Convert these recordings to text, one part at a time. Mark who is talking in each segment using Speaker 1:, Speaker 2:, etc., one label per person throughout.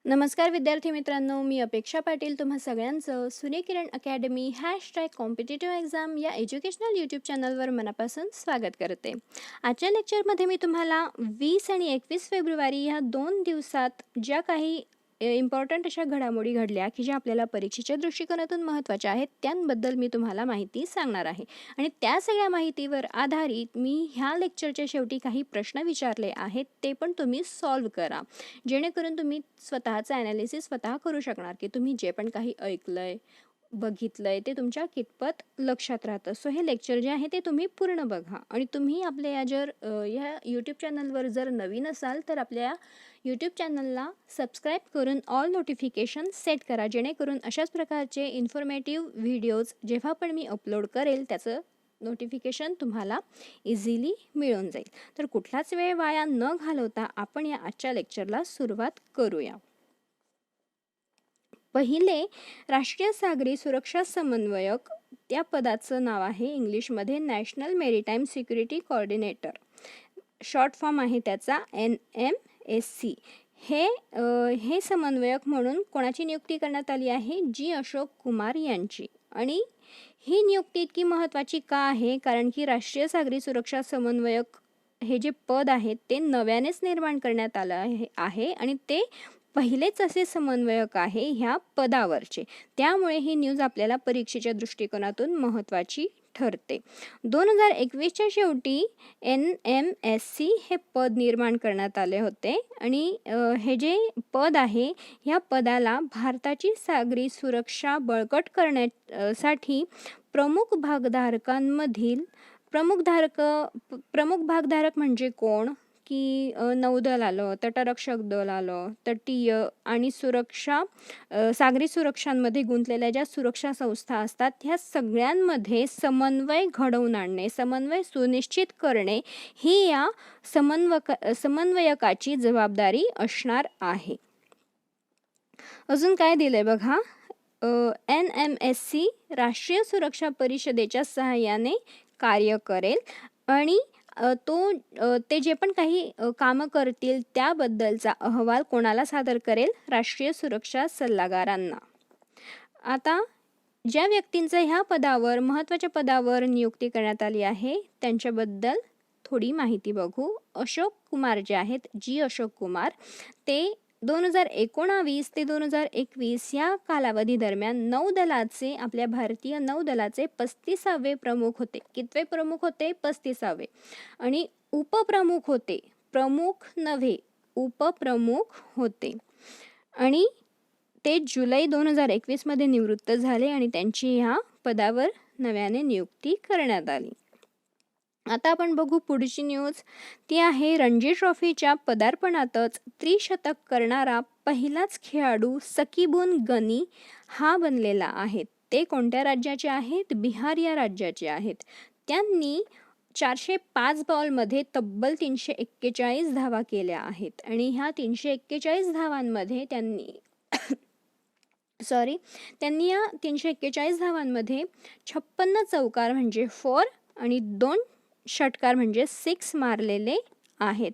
Speaker 1: नमस्कार विद्यार्थी मित्रांनो, मी अपेक्षा पाटील तुम्हा सगळ्यांचं सूर्यकिरण अकॅडमी #कॉम्पिटिटिव्ह एक्झाम या एज्युकेशनल यूट्यूब चॅनलवर मनापासून स्वागत करते. आजच्या लेक्चरमध्ये मी तुम्हाला 20 आणि 21 फेब्रुवारी ह्या 2 दिवसात ज्या काही इम्पॉर्टंट अशा घडामोडी घडल्या की ज्या आपल्याला परीक्षेच्या दृष्टिकोनातून महत्त्वाच्या आहेत त्यांबद्दल मी तुम्हाला माहिती सांगणार आहे. आणि त्या सगळ्या माहितीवर आधारित मी ह्या लेक्चरच्या शेवटी काही प्रश्न विचारले आहेत, ते पण तुम्ही सॉल्व्ह करा, जेणेकरून तुम्ही स्वतःचं ॲनालिसिस स्वतः करू शकणार की तुम्ही जे पण काही ऐकलंय बघितलंय ते तुमच्या कितपत लक्षात राहतं. सो हे लेक्चर जे आहे ते तुम्ही पूर्ण बघा. आणि तुम्ही आपल्या ह्या यूट्यूब चॅनलवर जर नवीन असाल तर आपल्या यूट्यूब चॅनलला सबस्क्राईब करून ऑल नोटिफिकेशन सेट करा, जेणेकरून अशाच प्रकारचे इन्फॉर्मेटिव्ह व्हिडिओज जेव्हा पण मी अपलोड करेल त्याचं नोटिफिकेशन तुम्हाला इझिली मिळून जाईल. तर कुठलाच वेळ वाया न घालवता आपण या आजच्या लेक्चरला सुरुवात करूया. पहिले राष्ट्रीय सागरी सुरक्षा समन्वयक, त्या पदाचं नाव आहे इंग्लिशमध्ये national maritime security coordinator, short form आहे त्याचा NMSC. हे समन्वयक म्हणून कोणाची नियुक्ती करण्यात आली आहे? जी अशोक कुमार यांची. आणि ही नियुक्ती इतकी महत्त्वाची का आहे? कारण की राष्ट्रीय सागरी सुरक्षा समन्वयक हे जे पद आहे ते नव्यानेच निर्माण करण्यात आलं आहे आणि ते पहिलेच असे समन्वयक आहे ह्या पदावरचे. त्यामुळे ही न्यूज आपल्याला परीक्षेच्या दृष्टिकोनातून महत्त्वाची ठरते. 2021च्या शेवटी NMSC हे पद निर्माण करण्यात आले होते. आणि हे जे पद आहे ह्या पदाला भारताची सागरी सुरक्षा बळकट करण्यासाठी प्रमुख भागधारक म्हणजे कोण? की नौदल आलं, तटरक्षक दल आलं, तटीय आणि सागरी सुरक्षांमध्ये गुंतलेल्या ज्या सुरक्षा संस्था असतात ह्या सगळ्यांमध्ये समन्वय घडवून आणणे, समन्वय सुनिश्चित करणे ही या समन्वयकाची जबाबदारी असणार आहे. अजून काय दिलंय बघा, NMSC राष्ट्रीय सुरक्षा परिषदेच्या सहाय्याने कार्य करेल आणि ते जे पण काही कामं करतील त्याबद्दलचा अहवाल कोणाला सादर करेल? राष्ट्रीय सुरक्षा सल्लागारांना. आता ज्या व्यक्तींचं ह्या पदावर, महत्त्वाच्या पदावर नियुक्ती करण्यात आली आहे त्यांच्याबद्दल थोडी माहिती बघू. अशोक कुमार जे आहेत, जी अशोक कुमार, ते 2019 ते 2021 या कालावधी दरम्यान आपल्या भारतीय नौदलाचे 35वे प्रमुख होते. कितवे प्रमुख होते? 35वे. आणि उपप्रमुख होते, प्रमुख नव्हे उपप्रमुख होते. आणि ते जुलै 2021 मध्ये निवृत्त झाले आणि त्यांची ह्या पदावर नव्याने नियुक्ती करण्यात आली. आता आपण बघू पुढची न्यूज. ती आहे रणजी ट्रॉफीच्या पदार्पणातच त्रिशतक करणारा पहिलाच खेळाडू सकीबुन गनी हा बनलेला आहे. ते कोणत्या राज्याचे आहेत? बिहार या राज्याचे आहेत. त्यांनी 405 बॉलमध्ये तब्बल 341 धावा केल्या आहेत. आणि ह्या 341 धावांमध्ये त्यांनी या 341 धावांमध्ये 56 चौकार म्हणजे 4 आणि 2 षटकार म्हणजे 6 मारलेले आहेत.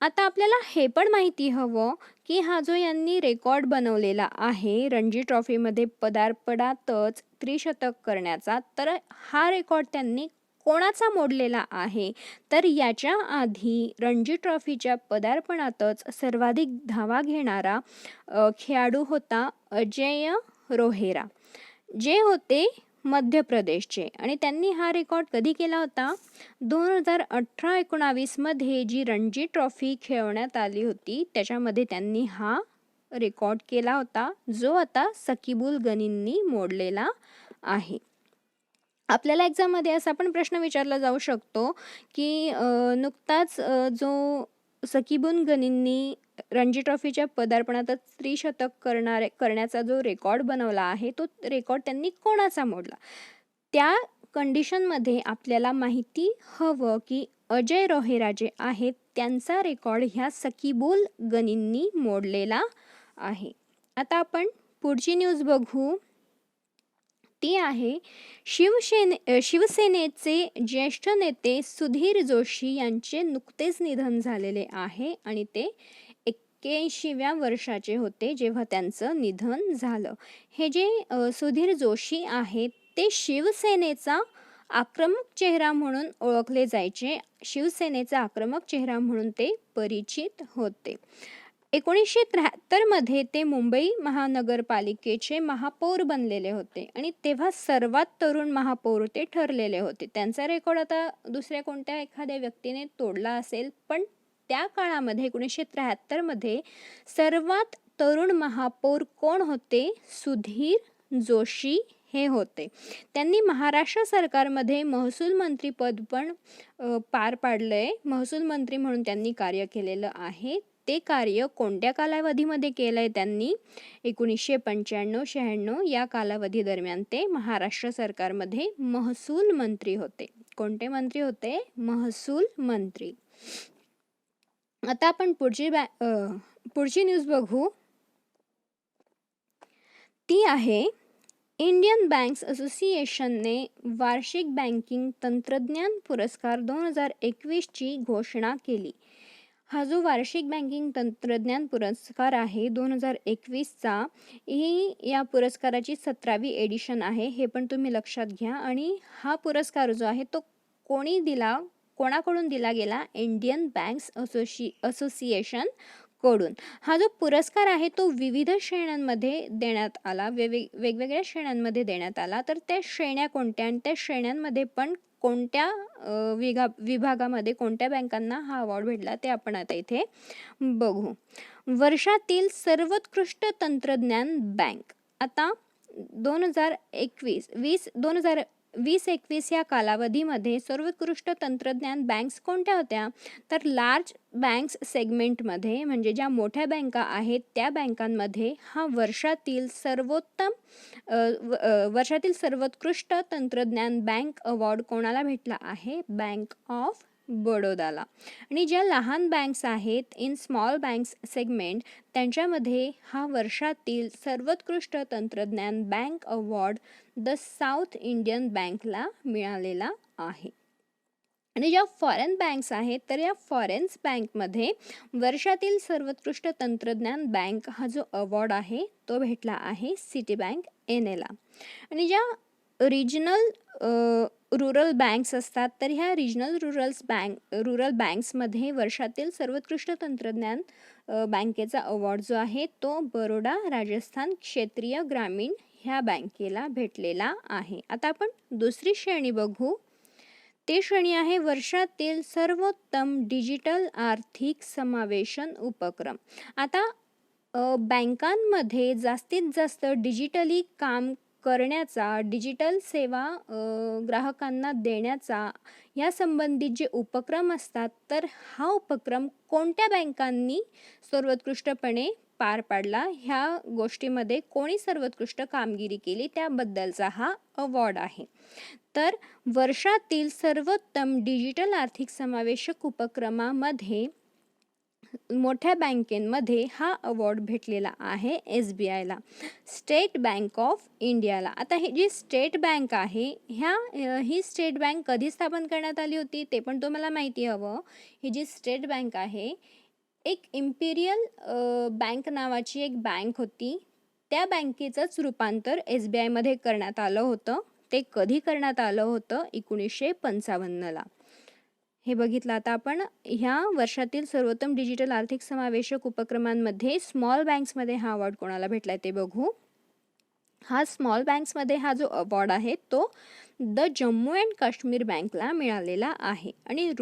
Speaker 1: आता आपल्याला हे पण माहिती हवं की हा जो यांनी रेकॉर्ड बनवलेला आहे रणजी ट्रॉफीमध्ये पदार्पणातच त्रिशतक करण्याचा, तर हा रेकॉर्ड त्यांनी कोणाचा मोडलेला आहे? तर याच्या आधी रणजी ट्रॉफीच्या पदार्पणातच सर्वाधिक धावा घेणारा खेळाडू होता अजय रोहेरा, जे होते मध्य प्रदेशचे. आणि त्यांनी हा रेकॉर्ड कधी केला होता? 2018-19 मध्ये जी रणजी ट्रॉफी खेळवण्यात आली होती त्याच्यामध्ये त्यांनी हा रेकॉर्ड केला होता, जो आता सकीबुल गनींनी मोडलेला आहे. आपल्याला एक्झाममध्ये असा पण प्रश्न विचारला जाऊ शकतो की नुकताच जो सकीबुन गनींनी रणजी ट्रॉफीच्या पदार्पणातच त्रिशतक करण्याचा जो रेकॉर्ड बनवला आहे तो रेकॉर्ड त्यांनी कोणाचा मोडला? त्या कंडिशनमध्ये आपल्याला माहिती हवं की अजय रोहेरा जे आहेत त्यांचा रेकॉर्ड ह्या सकीबुल गनींनी मोडलेला आहे. आता आपण पुढची न्यूज बघू. ती आहे शिवसेनेचे ज्येष्ठ नेते सुधीर जोशी यांचे नुकतेच निधन झालेले आहे आणि ते 81व्या वर्षाचे होते जेव्हा त्यांचं निधन झालं. हे जे सुधीर जोशी आहेत ते शिवसेनेचा आक्रमक चेहरा म्हणून ओळखले जायचे. शिवसेनेचा आक्रमक चेहरा म्हणून ते परिचित होते. 1973मध्ये ते मुंबई महानगरपालिकेचे महापौर बनलेले होते आणि तेव्हा सर्वात तरुण महापौर ते ठरलेले होते. त्यांचा रेकॉर्ड आता दुसऱ्या कोणत्या एखाद्या व्यक्तीने तोडला असेल, पण त्या काळामध्ये 1973मध्ये सर्वात तरुण महापौर कोण होते? सुधीर जोशी हे होते. त्यांनी महाराष्ट्र सरकारमध्ये महसूल मंत्रीपद पण पार पाडलंय. महसूल मंत्री म्हणून त्यांनी कार्य केलेलं आहे. ते कार्य कोणत्या कालावधीमध्ये केलंय त्यांनी? 1995-96 या कालावधी दरम्यान ते महाराष्ट्र सरकारमध्ये महसूल मंत्री होते. कोणते मंत्री होते? महसूल मंत्री. आता आपण पुढची न्यूज बघू. ती आहे इंडियन बँक्स असोसिएशनने वार्षिक बँकिंग तंत्रज्ञान पुरस्कार 2021ची घोषणा केली. हा जो वार्षिक बँकिंग तंत्रज्ञान पुरस्कार आहे 2021चा, ही या पुरस्काराची 17वी एडिशन आहे. हे पण तुम्ही लक्षात घ्या. आणि हा पुरस्कार जो आहे तो कोणाकडून दिला गेला? इंडियन बँक्स असोसिएशन कडून. हा जो पुरस्कार आहे तो विविध श्रेण्यांमध्ये देण्यात आला, वेगवेगळ्या श्रेण्यांमध्ये देण्यात आला. तर त्या श्रेण्या कोणत्या आणि त्या श्रेण्यांमध्ये पण कोणत्या विभागामध्ये कोणत्या बँकांना हा अवॉर्ड भेटला ते आपण आता इथे बघू. वर्षातील सर्वोत्कृष्ट तंत्रज्ञान बँक. आता 2020-21 या कालावधीमध्ये सर्वोत्कृष्ट तंत्रज्ञान बँक्स कोणत्या होत्या? तर लार्ज बँक्स सेगमेंटमध्ये, म्हणजे ज्या मोठ्या बँका आहेत त्या बँकांमध्ये हा वर्षातील सर्वोत्कृष्ट तंत्रज्ञान बँक अवॉर्ड कोणाला भेटला आहे? बँक ऑफ बडोदाला. आणि ज्या लहान बँक्स आहेत इन स्मॉल बँक्स सेगमेंट, त्यांच्यामध्ये हा वर्षातील सर्वोत्कृष्ट तंत्रज्ञान bank award the south Indian बँकला मिळालेला आहे. आणि ज्या फॉरेन बँक्स आहेत तर या फॉरेन बँकमध्ये वर्षातील सर्वोत्कृष्ट तंत्रज्ञान बँक हा जो अवॉर्ड आहे तो भेटला आहे सिटी बँक एनएला. आणि ज्या रिजनल रुरल बँक्स असतात तर ह्या रिजनल रुरल बँक्समध्ये वर्षातील सर्वोत्कृष्ट तंत्रज्ञान बँकेचा अवॉर्ड जो आहे तो बरोडा राजस्थान क्षेत्रीय ग्रामीण ह्या बँकेला भेटलेला आहे. आता आपण दुसरी श्रेणी बघू. ते श्रेणी आहे वर्षातील सर्वोत्तम डिजिटल आर्थिक समावेशन उपक्रम. आता बँकांमध्ये जास्तीत जास्त डिजिटली काम करण्याचा, डिजिटल सेवा ग्राहकांना देण्याचा या संबंधित जे उपक्रम असतात तर हा उपक्रम कोणत्या बँकांनी सर्वोत्कृष्टपणे पार पाडला, ह्या गोष्टीमध्ये कोणी सर्वोत्कृष्ट कामगिरी केली त्याबद्दलचा हा अवॉर्ड आहे. तर वर्षातील सर्वोत्तम डिजिटल आर्थिक समावेशक उपक्रमामध्ये मोठ्या बँकेमध्ये हा अवॉर्ड भेटलेला आहे SBIला, स्टेट बँक ऑफ इंडियाला. आता ही जी स्टेट बँक आहे ही स्टेट बँक कधी स्थापन करण्यात आली होती ते पण तुम्हाला माहिती हवं. ही जी स्टेट बँक आहे एक इम्पिरियल बँक नावाची एक बँक होती. त्या बँकेचंच रूपांतर SBIमध्ये करण्यात आलं होतं. ते कधी करण्यात आलं होतं? 1955ला. हे बघितलं. आता आपण ह्या वर्षातील सर्वोत्तम डिजिटल आर्थिक समावेशक उपक्रमांमध्ये स्मॉल बँक्समध्ये हा अवॉर्ड कोणाला भेटलाय ते बघू. हा स्मॉल बँक्समध्ये हा जो अवॉर्ड आहे तो द जम्मू अँड काश्मीर बँकला मिळालेला आहे. आणि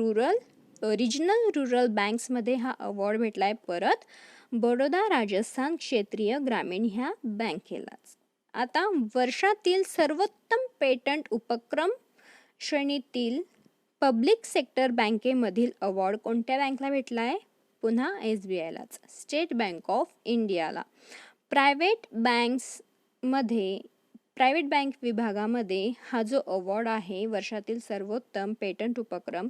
Speaker 1: रिजनल रुरल बँक्समध्ये हा अवॉर्ड भेटलाय परत बडोदा राजस्थान क्षेत्रीय ग्रामीण ह्या बँकेलाच. आता वर्षातील सर्वोत्तम पेटंट उपक्रम श्रेणीतील पब्लिक सेक्टर बँकेमधील अवॉर्ड कोणत्या बँकला भेटला आहे? पुन्हा SBIलाच, स्टेट बँक ऑफ इंडियाला. प्रायव्हेट बँक विभागामध्ये हा जो अवॉर्ड आहे वर्षातील सर्वोत्तम पेटंट उपक्रम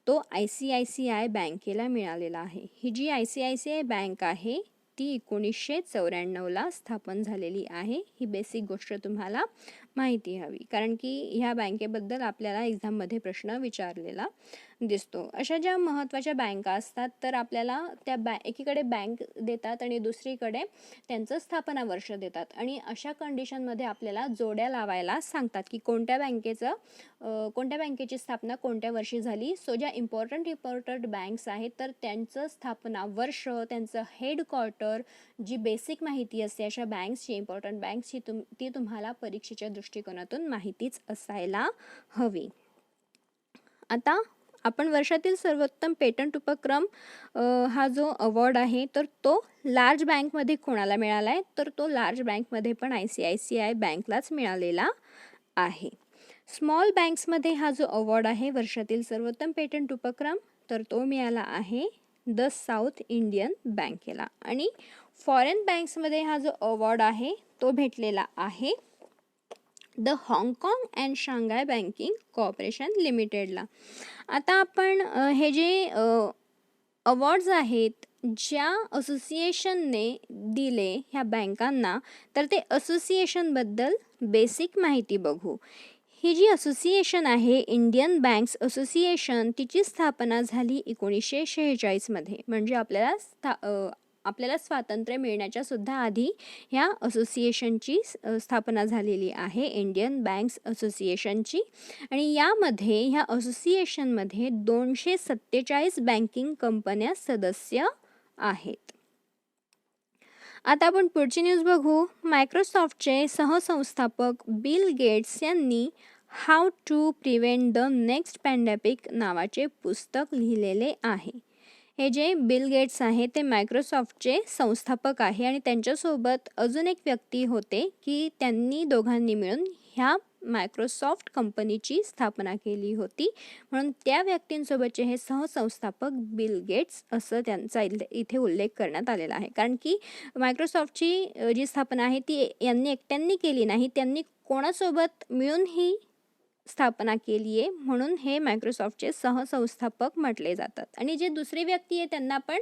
Speaker 1: तो ICICI बँकेला मिळालेला आहे. ही जी ICICI बँक आहे ती 1994ला स्थापन झालेली आहे. ही बेसिक गोष्ट तुम्हाला माहिती हवी, कारण की ह्या बँकेबद्दल आपल्याला एक्झाममध्ये प्रश्न विचारलेला दिसतो. अशा ज्या महत्त्वाच्या बँका असतात तर आपल्याला त्या एकीकडे बँक देतात आणि दुसरीकडे त्यांचं स्थापना वर्ष देतात आणि अशा कंडिशनमध्ये आपल्याला जोड्या लावायला सांगतात की कोणत्या बँकेची स्थापना कोणत्या वर्षी झाली. सो ज्या इम्पॉर्टंट बँक्स आहेत तर त्यांचं स्थापना वर्ष, त्यांचं हेडक्वार्टर, जी बेसिक माहिती असते अशा बँक्सची, इम्पॉर्टंट बँक्सची ती तुम्हाला परीक्षेच्या दृष्टिकोनातून माहितीच असायला हवी. आता आपण वर्षातील सर्वोत्तम पेटंट उपक्रम हा जो अवॉर्ड आहे तर तो लार्ज बँकमध्ये कोणाला मिळाला आहे, तर तो लार्ज बँकमध्ये पण ICICI बँकलाच मिळालेला आहे. स्मॉल बँक्समध्ये हा जो अवॉर्ड आहे वर्षातील सर्वोत्तम पेटंट उपक्रम तर तो मिळाला आहे द साऊथ इंडियन बँकेला. आणि फॉरेन बँक्समध्ये हा जो अवॉर्ड आहे तो भेटलेला आहे द हाँगकाँग अँड शांघाय बँकिंग कॉर्पोरेशन लिमिटेडला. आता आपण हे जे अवॉर्ड्स आहेत ज्या असोसिएशनने दिले ह्या बँकांना तर ते असोसिएशनबद्दल बेसिक माहिती बघू. ही जी असोसिएशन आहे इंडियन बँक्स असोसिएशन, तिची स्थापना झाली 1946मध्ये. म्हणजे आपल्याला स्वातंत्र्य मिळण्याच्या सुद्धा आधी ह्या असोसिएशनची स्थापना झालेली आहे, इंडियन बँक्स असोसिएशनची. आणि ह्या असोसिएशनमध्ये 247 बँकिंग कंपन्या सदस्य आहेत. आता आपण पुढची न्यूज बघू. मायक्रोसॉफ्टचे सहसंस्थापक बिल गेट्स यांनी how to prevent the next pandemic नावाचे पुस्तक लिहिलेले आहे. हे जे बिल गेट्स आहे ते मायक्रोसॉफ्टचे संस्थापक आहे आणि त्यांच्यासोबत अजून एक व्यक्ती होते की त्यांनी दोघांनी मिळून ह्या मायक्रोसॉफ्ट कंपनीची स्थापना केली होती. म्हणून त्या व्यक्तींसोबतचे हे सहसंस्थापक बिल गेट्स असं त्यांचा इथे उल्लेख करण्यात आलेला आहे. कारण की मायक्रोसॉफ्टची जी स्थापना आहे ती यांनी एकट्यांनी केली नाही, त्यांनी कोणासोबत मिळून ही स्थापना केली आहे, म्हणून हे मायक्रोसॉफ्टचे सहसंस्थापक म्हटले जातात. आणि जे दुसरे व्यक्ती आहे त्यांना पण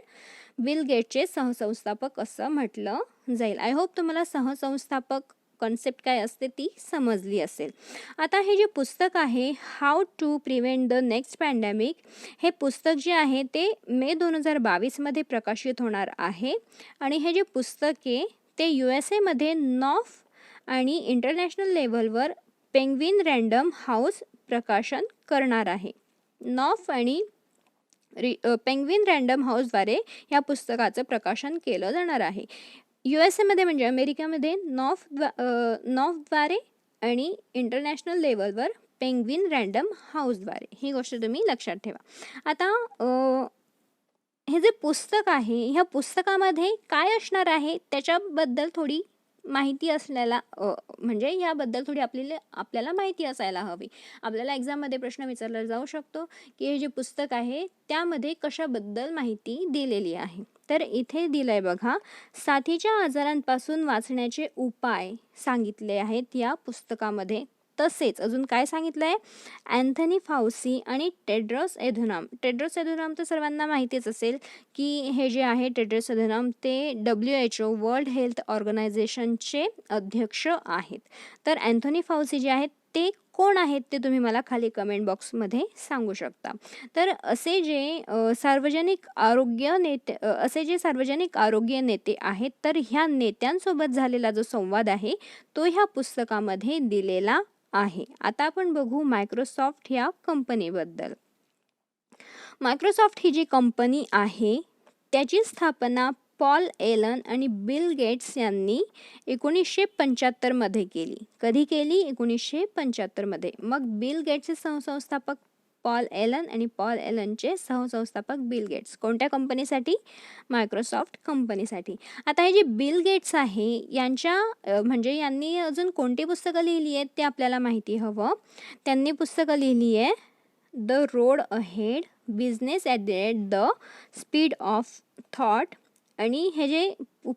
Speaker 1: बिल गेटचे सहसंस्थापक असं म्हटलं जाईल. आय होप तुम्हाला सहसंस्थापक कॉन्सेप्ट काय असते ती समजली असेल. आता हे जे पुस्तक आहे how to prevent the next pandemic, हे पुस्तक जे आहे ते मे 2022मध्ये प्रकाशित होणार आहे. आणि हे जे पुस्तक आहे ते USA नॉफ आणि इंटरनॅशनल लेव्हलवर पेंग्विन रँडम हाऊस प्रकाशन करणार आहे. नॉफ आणि पेंग्विन रँडम हाऊसद्वारे ह्या पुस्तकाचं प्रकाशन केलं जाणार आहे. USA म्हणजे अमेरिकेमध्ये नॉफद्वारे आणि इंटरनॅशनल लेवलवर पेंग्विन रँडम हाऊसद्वारे. ही गोष्ट तुम्ही लक्षात ठेवा. आता हे जे पुस्तक आहे ह्या पुस्तकामध्ये काय असणार आहे त्याच्याबद्दल थोडी माहिती असलेला म्हणजे याबद्दल थोडी आपल्याला माहिती असायला हवी. आपल्याला एक्झाममध्ये प्रश्न विचारला जाऊ शकतो की हे जे पुस्तक आहे त्यामध्ये कशाबद्दल माहिती दिलेली आहे. तर इथे दिलंय बघा, साथीच्या आजारांपासून वाचण्याचे उपाय सांगितले आहेत या पुस्तकामध्ये. तसेच अजून काय सांगितलं आहे, अँथनी फाउसी आणि टेड्रोस एधुनॉम तर सर्वांना माहितीच असेल की हे जे आहे टेड्रोस एधुनॉम ते WHO वर्ल्ड हेल्थ ऑर्गनायझेशनचे अध्यक्ष आहेत. तर अँथनी फाउसी जे आहेत ते कोण आहेत ते तुम्ही मला खाली कमेंट बॉक्समध्ये सांगू शकता. तर असे जे सार्वजनिक आरोग्य नेते आहेत तर ह्या नेत्यांसोबत झालेला जो संवाद आहे तो ह्या पुस्तकामध्ये दिलेला आहे. आता आपण बघू मायक्रोसॉफ्ट ह्या कंपनीबद्दल. मायक्रोसॉफ्ट ही जी कंपनी आहे त्याची स्थापना पॉल एलन आणि बिल गेट्स यांनी 1975मध्ये केली. कधी केली? 1975मध्ये. मग बिल गेट्सचे सहसंस्थापक पॉल एलन आणि पॉल एलनचे सहसंस्थापक बिल गेट्स कोणत्या कंपनीसाठी? मायक्रोसॉफ्ट कंपनीसाठी. आता हे जे बिल गेट्स आहे यांनी अजून कोणती पुस्तकं लिहिली आहेत ते आपल्याला माहिती हवं. त्यांनी पुस्तकं लिहिली आहे the road ahead, business at the speed of thought. आणि हे जे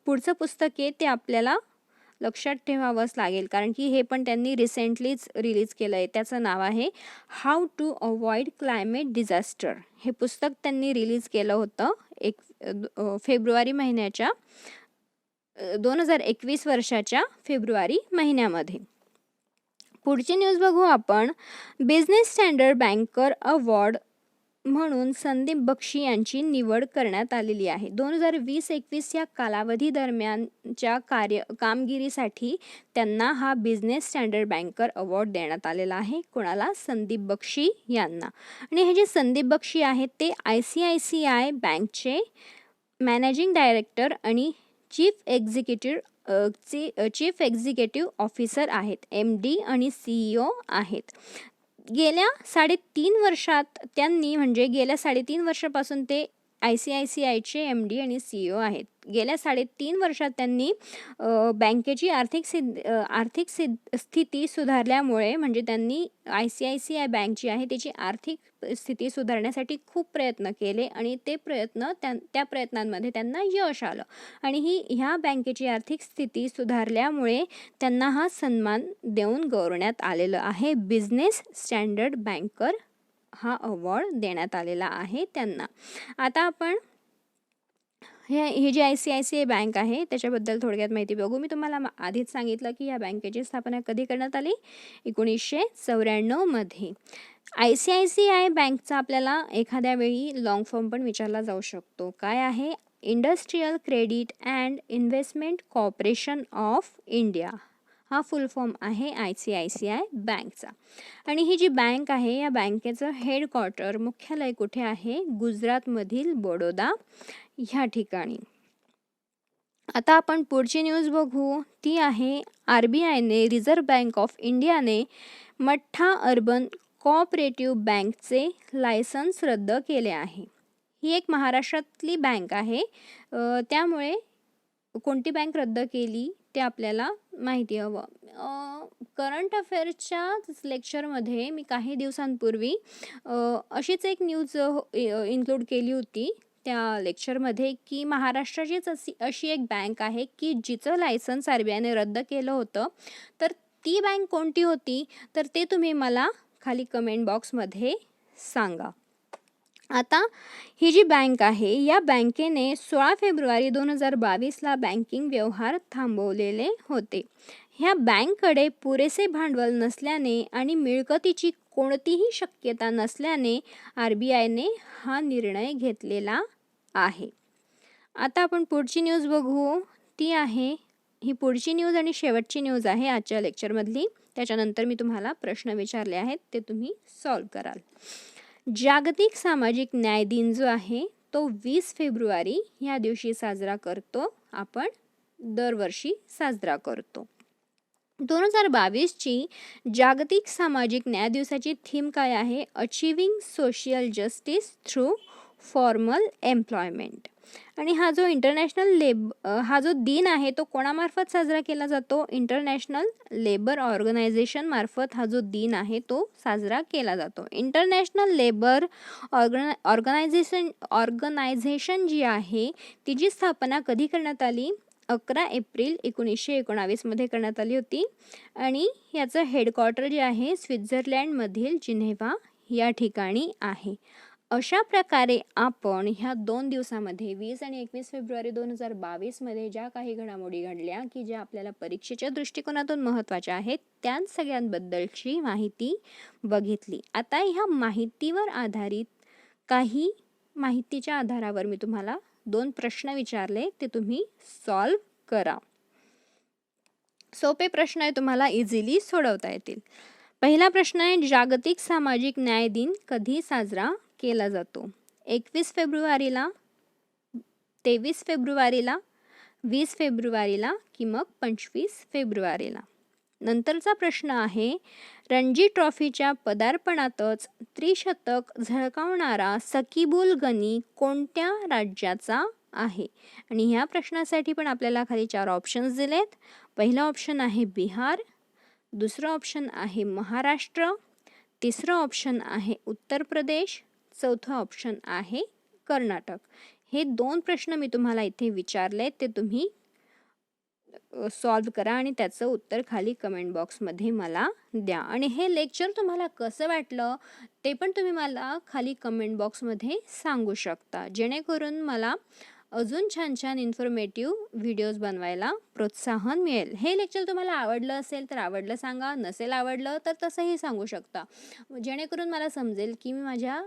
Speaker 1: पुढचं पुस्तक आहे ते आपल्याला लक्षात ठेवावंच लागेल कारण की हे पण त्यांनी रिसेंटलीच रिलीज केलं आहे. त्याचं नाव आहे how to avoid climate disaster. हे पुस्तक त्यांनी रिलीज केलं होतं फेब्रुवारी महिन्याच्या 2021 वर्षाच्या फेब्रुवारी महिन्यामध्ये. पुढची न्यूज बघू आपण. बिझनेस स्टँडर्ड बँकर अवॉर्ड म्हणून संदीप बक्षी यांची निवड करण्यात आलेली आहे. 2020-21 या कालावधी दरम्यानच्या कामगिरीसाठी त्यांना हा बिझनेस स्टँडर्ड बँकर अवॉर्ड देण्यात आलेला आहे. कोणाला? संदीप बक्षी यांना. आणि हे जे संदीप बक्षी आहेत ते ICICI बँकचे मॅनेजिंग डायरेक्टर आणि चीफ एक्झिक्युटिव्ह ऑफिसर आहेत. MD आणि CEO आहेत. गेल्या 3.5 वर्षात त्यांनी गेल्या 3.5 वर्षापासून ते ICICIचे MD आणि CEO आहेत. गेल्या 3.5 वर्षात त्यांनी बँकेची आर्थिक स्थिती सुधारल्यामुळे त्यांनी ICICI बँक जी आहे त्याची आर्थिक स्थिती सुधारण्यासाठी खूप प्रयत्न केले आणि त्या प्रयत्नांमध्ये त्यांना यश आलं आणि ह्या बँकेची आर्थिक स्थिती सुधारल्यामुळे त्यांना हा सन्मान देऊन गौरवण्यात आलेलं आहे. बिझनेस स्टँडर्ड बँकर हा अवॉर्ड देण्यात आलेला आहे त्यांना. आता आपण ही जी ICICI बँक आहे त्याच्याबद्दल थोडक्यात माहिती बघू. मी तुम्हाला आधीच सांगितलं की या बँकेची स्थापना कधी करण्यात आली? 1994 मध्ये. ICICI बँकचा आपल्याला एखाद्या वेळी लॉंग फॉर्म पण विचारला जाऊ शकतो. काय आहे? Industrial credit and investment corporation of India हा फुल फॉर्म आहे ICICI बँकचा. आणि ही जी बँक आहे या बँकेचं हेडक्वार्टर मुख्यालय कुठे आहे? गुजरातमधील बडोदा ह्या ठिकाणी. आता आपण पुढची न्यूज बघू. ती आहे RBIने रिझर्व्ह बँक ऑफ इंडियाने मठ्ठा अर्बन कोऑपरेटिव्ह बँकचे लायसन्स रद्द केले आहे. ही एक महाराष्ट्रातली बँक आहे. त्यामुळे कोणती बँक रद्द केली ते आपल्याला माहिती हवं. करंट अफेअर्सच्या लेक्चरमध्ये मी काही दिवसांपूर्वी अशीच एक न्यूज इन्क्लूड केली होती त्या लेक्चरमध्ये की महाराष्ट्राचीच अशी एक बँक आहे की जिचं लायसन्स RBIने रद्द केलं होतं. तर ती बँक कोणती होती? तर ते तुम्ही मला खाली कमेंट बॉक्समध्ये सांगा. आता ही जी बँक आहे या बँकेने 16 फेब्रुवारी 2022ला बँकिंग व्यवहार थांबवलेले होते. ह्या बँककडे पुरेसे भांडवल नसल्याने आणि मिळकतीची कोणतीही शक्यता नसल्याने RBIने हा निर्णय घेतलेला आहे. आता आपण पुढची न्यूज बघू. ती आहे ही पुढची न्यूज आणि शेवटची न्यूज आहे आजच्या लेक्चरमधली. त्याच्यानंतर मी तुम्हाला प्रश्न विचारले आहेत ते तुम्ही सॉल्व कराल. जागतिक सामाजिक न्याय दिन जो आहे तो 20 फेब्रुवारी या दिवशी साजरा करतो. आपण दरवर्षी साजरा करतो. 2022ची जागतिक सामाजिक न्याय दिवसाची थीम काय आहे? Achieving social justice through formal employment. आणि हा जो दिन आहे तो कोणामार्फत साजरा केला जातो? इंटरनॅशनल लेबर ऑर्गनायझेशन मार्फत हा जो दिन आहे तो साजरा केला जातो. इंटरनॅशनल लेबर ऑर्गनायझेशन जी आहे तिची स्थापना कधी करण्यात आली? 11 एप्रिल 1919 मध्ये करण्यात आली होती. आणि याचं हेडक्वार्टर जे आहे स्वित्झर्लंडमधील जिनेव्हा या ठिकाणी आहे. अशा प्रकारे आपण ह्या 2 दिवसामध्ये 20 आणि 21 फेब्रुवारी 2022 मध्ये ज्या काही घडामोडी घडल्या की ज्या आपल्याला परीक्षेच्या दृष्टिकोनातून महत्त्वाच्या आहेत त्या सगळ्यांबद्दलची माहिती बघितली. आता ह्या माहितीवर आधारित काही माहितीच्या आधारावर मी तुम्हाला 2 प्रश्न विचारले ते तुम्ही सॉल्व करा. सोपे प्रश्न आहे, तुम्हाला इझिली सोडवता येतील. पहिला प्रश्न आहे जागतिक सामाजिक न्याय दिन कधी साजरा केला जातो? 21 फेब्रुवारीला, 23 फेब्रुवारीला, 20 फेब्रुवारीला की मग 25 फेब्रुवारीला. नंतरचा प्रश्न आहे रणजी ट्रॉफीच्या पदार्पणातच त्रिशतक झळकावणारा सकीबुल गनी कोणत्या राज्याचा आहे? आणि ह्या प्रश्नासाठी पण आपल्याला खाली 4 ऑप्शन्स दिलेत. पहिला ऑप्शन आहे बिहार, दुसरा ऑप्शन आहे महाराष्ट्र, तिसरा ऑप्शन आहे उत्तर प्रदेश, चौथा ऑप्शन आहे कर्नाटक. हे 2 प्रश्न मी तुम्हाला इथे विचारले ते तुम्ही सॉल्व करा आणि त्याचं उत्तर खाली कमेंट बॉक्समध्ये मला द्या. आणि हे लेक्चर तुम्हाला कसं वाटलं ते पण तुम्ही मला खाली कमेंट बॉक्समध्ये सांगू शकता, जेणेकरून मला अजून छान छान इन्फॉर्मेटिव्ह व्हिडिओज बनवायला प्रोत्साहन मिळेल. हे लेक्चर तुम्हाला आवडलं असेल तर आवडलं सांगा, नसेल आवडलं तर तसंही सांगू शकता, जेणेकरून मला समजेल की मी माझ्या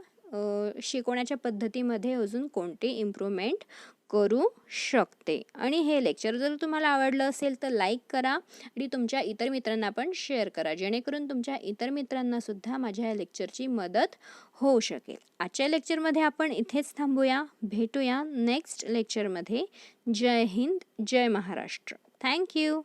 Speaker 1: शिकवण्याच्या पद्धतीमध्ये अजून कोणती इम्प्रूव्हमेंट करू शकते. आणि हे लेक्चर जर तुम्हाला आवडलं असेल तर लाईक करा आणि तुमच्या इतर मित्रांना पण शेअर करा, जेणेकरून तुमच्या इतर मित्रांनासुद्धा माझ्या या लेक्चरची मदत होऊ शकेल. आजच्या लेक्चरमध्ये आपण इथेच थांबूया. भेटूया नेक्स्ट लेक्चरमध्ये. जय हिंद, जय महाराष्ट्र. थँक्यू.